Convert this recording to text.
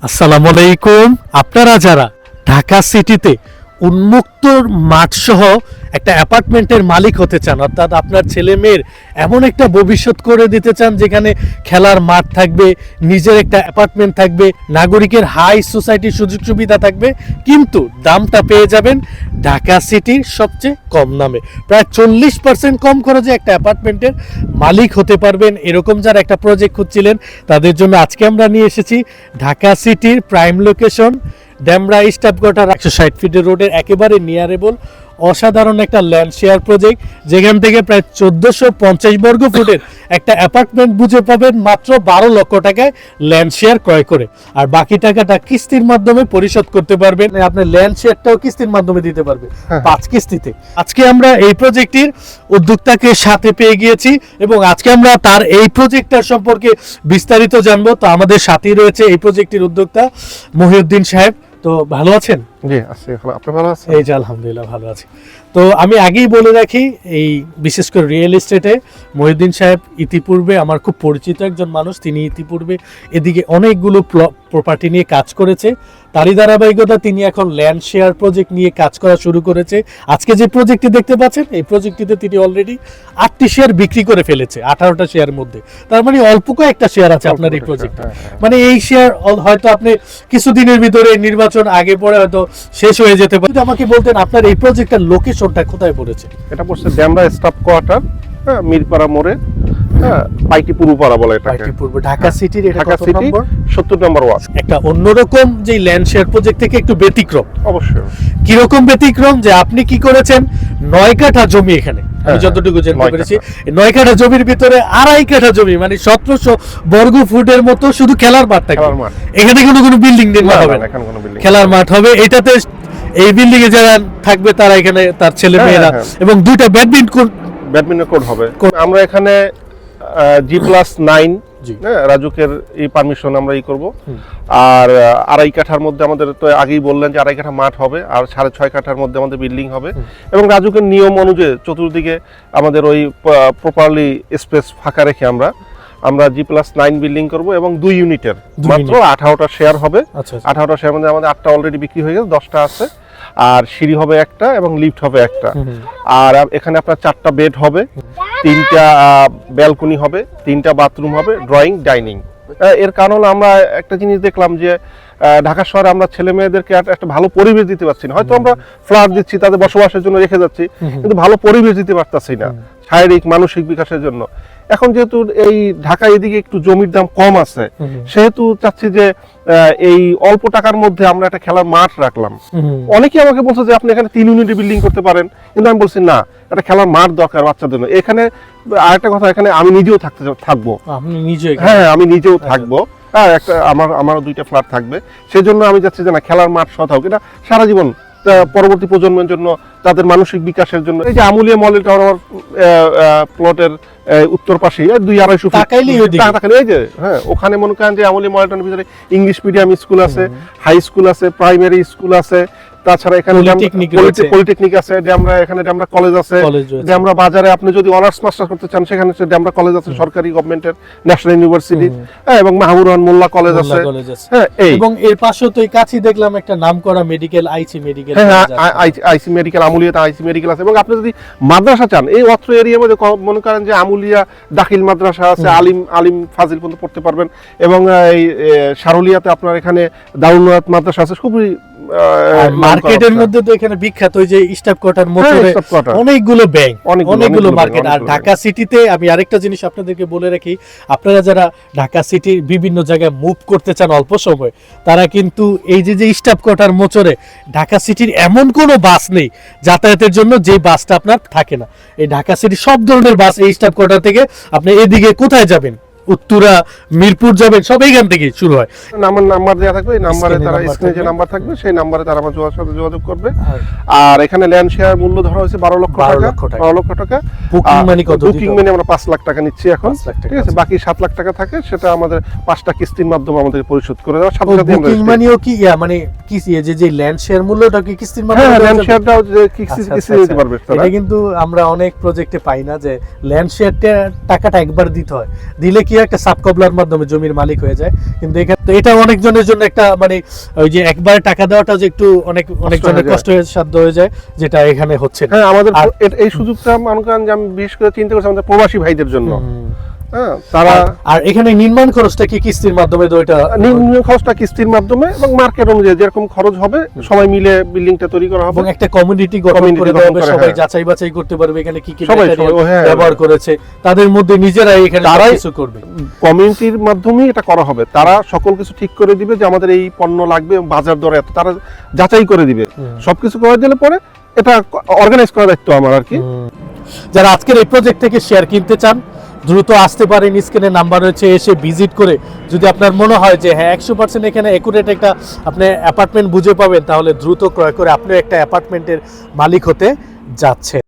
আসসালামু আলাইকুম। আপনারা যারা ঢাকা সিটিতে উন্মুক্ত মাঠ সহ একটা অ্যাপার্টমেন্টের মালিক হতে চান, অর্থাৎ আপনার ছেলে মেয়ের এমন একটা ভবিষ্যৎ করে দিতে চান যেখানে খেলার মাঠ থাকবে, নিজের একটা অ্যাপার্টমেন্ট থাকবে, নাগরিকের হাই সোসাইটির সুযোগ সুবিধা থাকবে, কিন্তু দামটা পেয়ে যাবেন ঢাকা সিটির সবচেয়ে কম দামে। প্রায় 40% কম খরচে একটা অ্যাপার্টমেন্টের মালিক হতে পারবেন। এরকম যারা একটা প্রজেক্ট খুঁজছিলেন তাদের জন্য আজকে আমরা নিয়ে এসেছি ঢাকা সিটির prime location Demra staff quarter 160 ফিটের রোডের একেবারে নিয়ারেবল অসাধারণ একটা ল্যান্ড শেয়ার প্রজেক্ট, যেখান থেকে প্রায় 1450 বর্গ ফুটের একটা অ্যাপার্টমেন্ট বুঝে পাবেন মাত্র 12 লক্ষ টাকায় ল্যান্ড শেয়ার ক্রয় করে, আর বাকি টাকাটা কিস্তির মাধ্যমে পরিশোধ করতে পারবেন। আপনি ল্যান্ড শেয়ারটাও কিস্তির মাধ্যমে দিতে পারবেন 5 কিস্তিতে। আজকে আমরা এই প্রজেক্টটির উদ্যোক্তাকে সাথে পেয়ে গিয়েছি এবং আজকে আমরা তার এই প্রজেক্টটার সম্পর্কে বিস্তারিত জানবো। তো আমাদের সাথেই রয়েছে এই প্রজেক্টটির উদ্যোক্তা মহিউদ্দিন সাহেব। তো ভালো আছেন? জি আছি, আপনি ভালো আছেন? এই যে আলহামদুলিল্লাহ ভালো আছি। তো আমি আগেই বলে রাখি, এই বিশেষ করে রিয়েল এস্টেটে মহিউদ্দিন সাহেব ইতিপূর্বে আমার খুব পরিচিত একজন মানুষ। তিনি ইতিপূর্বে এদিকে অনেকগুলো প্রপার্টি নিয়ে কাজ করেছে। তারই ধারাবাহিকতা তিনি এখন ল্যান্ড শেয়ার প্রজেক্ট নিয়ে কাজ করা শুরু করেছে। আজকে যে প্রজেক্টটি দেখতে পাচ্ছেন, এই প্রজেক্টটিতে তিনি অলরেডি 8টি শেয়ার বিক্রি করে ফেলেছে 18টা শেয়ারের মধ্যে। তার মানে অল্প কয়েকটা শেয়ার আছে আপনার এই প্রজেক্টে। মানে এই শেয়ার হয়তো আপনি কিছুদিনের ভিতরে নির্বাচন আগে পরে হয়তো শেষ হয়ে যেতে পারে। আমাকে বলতেন আপনার এই প্রজেক্টটার লোকেশনটা কোথায় পড়েছে? এটা পড়ছে ডেমরা স্টাফ কোয়ার্টার, মিরপাড়া মোড়ে, পাইটি পূর্বপাড়া বলে এটাকে। পাইটি পূর্ব ঢাকা সিটির এটা ঢাকা কত সিটি নম্বর? 70 নম্বর ওয়ার্ড। একটা অন্যরকম যে ল্যান্ড শেয়ার প্রজেক্ট থেকে একটু ব্যতিক্রম। অবশ্যই। কি রকম ব্যতিক্রম? যে আপনি কি করেছেন, 9 কাঠা জমি এখানে, আমি যতটুকু জানতে পেরেছি 9 কাঠা জমির ভিতরে 2.5 কাঠা জমি, মানে 1700 বর্গ ফুটের মতো শুধু খেলার মাঠ থাকবে। এখানে কোনো বিল্ডিং নির্মাণ হবে না, খেলার মাঠ হবে। এটাতে এই বিল্ডিং এ যারা থাকবে তারা এখানে তার ছেলে মেয়েরা এবং 2টা ব্যাডমিন্টন কোর্ট হবে। আমরা এখানে G+9 রাজুকের এই পারমিশন আমরা করব। আর 2.5 কাঠার মধ্যে আমাদের তো আগেই বললেন যে 2.5 কাঠা মাঠ হবে, আর 6.5 কাঠার মধ্যে আমাদের বিল্ডিং হবে। এবং রাজুকের নিয়ম অনুযায়ী চতুর্দিকে আমাদের ওই প্রপারলি স্পেস ফাঁকা রেখে আমরা G+9 বিল্ডিং করব এবং 2 ইউনিটের মাত্র 18টা শেয়ার হবে। 18টা শেয়ার মধ্যে আমাদের 8টা অলরেডি বিক্রি হয়ে গেছে, 10টা আছে। আর সিঁড়ি হবে একটা এবং লিফট হবে একটা। আর এখানে আপনার 4টা বেড হবে, 3টা ব্যালকনি হবে, 3টা বাথরুম হবে, ড্রয়িং ডাইনিং। এর কারণ হলো আমরা একটা জিনিস দেখলাম যে ঢাকা শহরে আমরা ছেলে মেয়েদেরকে একটা ভালো পরিবেশ দিতে পারছি না। হয়তো আমরা ফ্ল্যাট দিচ্ছি, তাদের বসবাসের জন্য রেখে যাচ্ছি, কিন্তু ভালো পরিবেশ দিতে পারতাছি না শারীরিক মানসিক বিকাশের জন্য। এখন যেহেতু এই ঢাকা এদিকে একটু জমির দাম কম আছে, সেহেতু চাচ্ছি যে এই অল্প টাকার মধ্যে আমরা একটা খেলার মাঠ রাখলাম। অনেকেই আমাকে বলছে যে আপনি এখানে 3 ইউনিটে বিল্ডিং করতে পারেন, কিন্তু আমি বলছি না, একটা খেলার মাঠ দরকার বাচ্চাদের জন্য। এখানে আরেকটা কথা, এখানে আমি নিজেও থাকবো। হ্যাঁ, আমি নিজেও থাকবো। হ্যাঁ, একটা আমারও 2টা ফ্ল্যাট থাকবে। সেই জন্য আমি যাচ্ছি যে না, খেলার মাঠ সৎ হোক, এটা সারা জীবন পরবর্তী প্রজন্মের জন্য, তাদের মানসিক বিকাশের জন্য। এই যে আমুলিয়া মলের আমার প্লটের উত্তর পাশে 2-250 ফুট এই যে, হ্যাঁ, ওখানে মনে করেন যে আমুলিয়া মলের ভিতরে ইংলিশ মিডিয়াম স্কুল আছে, হাই স্কুল আছে, প্রাইমারি স্কুল আছে, তাছাড়া এখানে পলিটেকনিক আছে, ডেমরা কলেজ আছে, ডেমরা বাজারে আপনি যদি অনার্স মাস্টার্স করতে চান সেখানে ডেমরা কলেজ আছে, সরকারি গভর্নমেন্টের ন্যাশনাল ইউনিভার্সিটি, এবং মাহবুব রহমান মোল্লা কলেজ আছে। হ্যাঁ, এবং এর পাশে তো এই কাছে দেখলাম একটা নামকরা মেডিকেল, আইসি মেডিকেল। হ্যাঁ, আইসি মেডিকেল, আমুলিয়াতে আইসি মেডিকেল আছে। এবং আপনি যদি মাদ্রাসা চান, এই অত্র এরিয়ার মধ্যে মনে করেন যে আমুলিয়া দাখিল মাদ্রাসা আছে, আলিম ফাজিল পর্যন্ত পড়তে পারবেন। এবং এই সারুলিয়াতে আপনার এখানে দারুল মাদ্রাসা আছে, খুবই মার্কেটের মধ্যে তো এখানে বিখ্যাত ওই যে স্টাফ কোয়ার্টার মোটরে অনেকগুলো ব্যাংক, অনেকগুলো মার্কেট। আর ঢাকা সিটিতে আমি আরেকটা জিনিস আপনাদেরকে বলে রাখি, আপনারা যারা ঢাকা সিটির বিভিন্ন জায়গায় মুভ করতে চান অল্প সময়, তারা কিন্তু এই যে স্টাফ কোয়ার্টার মোচরে ঢাকা সিটির এমন কোনো বাস নেই যাতায়াতের জন্য যে বাসটা আপনার থাকে না। এই ঢাকা সিটির সব ধরনের বাস এই স্টাফ কোয়ার্টার থেকে আপনি এদিকে কোথায় যাবেন, উত্তরা, মিরপুর যাবেন, সব এইখান থেকে শুরু হয়। নাম্বার দেওয়া থাকবে, এই নাম্বারে তারা স্ক্রিনে যে নাম্বার থাকবে সেই নাম্বারে তারা আমার সাথে যোগাযোগ করবে। আর এখানে ল্যান্ড শেয়ার মূল্য ধরা হয়েছে 12 লক্ষ টাকা। বুকিং মানি আমরা 5 লাখ টাকা নিচ্ছি এখন, ঠিক আছে। বাকি 7 লাখ টাকা থাকে, সেটা আমাদের 5টা কিস্তির মাধ্যমে আমাদের পরিশোধ করে দেওয়া। সাথে সাথে বুকিং মানিও কি মানে যে ল্যান্ড শেয়ার মূল্যটা কি কিস্তির মাধ্যমে হ্যাঁ, দেওয়া ল্যান্ড যাবে? শেয়ারটাও যে কিস্তি আচ্ছা, কিস্তি আচ্ছা, দিতে পারবে তারা। এটা কিন্তু আমরা অনেক প্রজেক্টে পাই না যে ল্যান্ড শেয়ারটা টাকাটা একবার দিতে হয়, দিলে কি হয়, একটা সাবকবলার মাধ্যমে জমির মালিক হয়ে যায়। কিন্তু এখানে তো এটা অনেকজনের জন্য একটা মানে ওই যে একবার টাকা দেওয়াটা যে একটু অনেকজনের হয়ে যায়। কষ্ট সাধ্য হয়ে যায়, যেটা এখানে হচ্ছে না। হ্যাঁ, আমাদের আর- এই সুযোগটা মনে করেন যে আমি বিশেষ করে চিন্তা করছি আমাদের প্রবাসী ভাইদের জন্য। হুম। হ্যাঁ, তারা আর এখানে নির্মাণ খরচটা কি কিস্তির মাধ্যমে তো এটা নিম্ন খরচটা কিস্তির মাধ্যমে এবং মার্কেট অনুযায়ী যেরকম খরচ হবে সবাই মিলে বিল্ডিংটা তৈরি করা হবে। এবং একটা কমিউনিটি গঠন Community করে দেওয়া গঠন হবে, করে, সবাই হ্যাঁ। যাচাই বাছাই করতে পারবে এখানে কি কি সবাই, material সবাই, হ্যাঁ। ব্যবহার করেছে, তাদের মধ্যে নিজেরাই এখানে তারাই- কিছু করবে। কমিউনিটির মাধ্যমেই এটা করা হবে। তারা সকল কিছু ঠিক করে দিবে যে আমাদের এই পণ্য লাগবে, বাজার দরে এত, তারা যাচাই করে দিবে। সবকিছু করে দিলে পরে এটা অর্গানাইজ করার দায়িত্ব আমার আর কি। যারা আজকের এই প্রজেক্ট থেকে শেয়ার কিনতে চান দ্রুত আসতে পারেন, স্ক্রিনে নাম্বার রয়েছে, এসে ভিজিট করে যদি আপনার মনে হয় যে হ্যাঁ 100% এখানে একুরেট একটা আপনি অ্যাপার্টমেন্ট বুঝে পাবেন, তাহলে দ্রুত ক্রয় করে আপনিও একটা অ্যাপার্টমেন্টের মালিক হতে যাচ্ছেন।